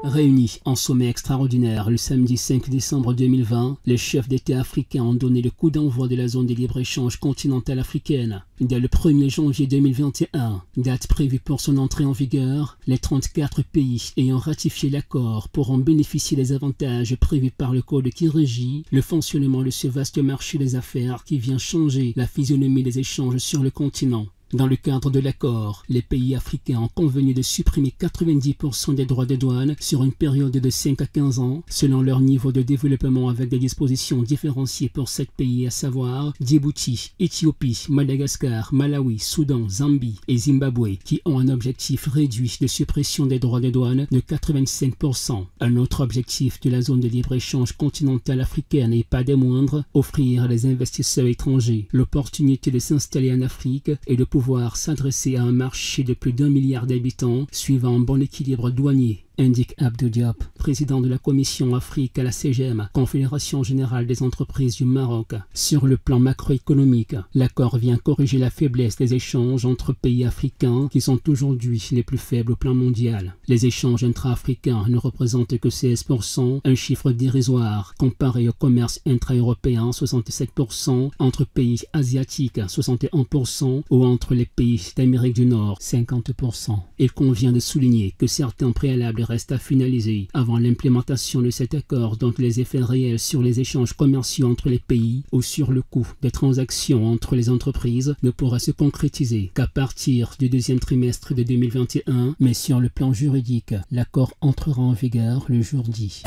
Réunis en sommet extraordinaire le samedi 5 décembre 2020, les chefs d'État africains ont donné le coup d'envoi de la zone de libre-échange continentale africaine. Dès le 1er janvier 2021, date prévue pour son entrée en vigueur, les 34 pays ayant ratifié l'accord pourront bénéficier des avantages prévus par le code qui régit le fonctionnement de ce vaste marché des affaires qui vient changer la physionomie des échanges sur le continent. Dans le cadre de l'accord, les pays africains ont convenu de supprimer 90% des droits de douane sur une période de 5 à 15 ans, selon leur niveau de développement avec des dispositions différenciées pour 7 pays, à savoir Djibouti, Éthiopie, Madagascar, Malawi, Soudan, Zambie et Zimbabwe, qui ont un objectif réduit de suppression des droits de douane de 85%. Un autre objectif de la zone de libre-échange continentale africaine n'est pas des moindres, offrir à des investisseurs étrangers l'opportunité de s'installer en Afrique et de pouvoir s'adresser à un marché de plus d'1 milliard d'habitants suivant un bon équilibre douanier, indique Abdou Diop, président de la Commission Afrique à la CGM, Confédération Générale des Entreprises du Maroc. Sur le plan macroéconomique, l'accord vient corriger la faiblesse des échanges entre pays africains qui sont aujourd'hui les plus faibles au plan mondial. Les échanges intra-africains ne représentent que 16%, un chiffre dérisoire comparé au commerce intra-européen, 67%, entre pays asiatiques, 61%, ou entre les pays d'Amérique du Nord, 50%. Il convient de souligner que certains préalables reste à finaliser avant l'implémentation de cet accord, dont les effets réels sur les échanges commerciaux entre les pays ou sur le coût des transactions entre les entreprises ne pourra se concrétiser qu'à partir du deuxième trimestre de 2021, mais sur le plan juridique, l'accord entrera en vigueur le jour dit.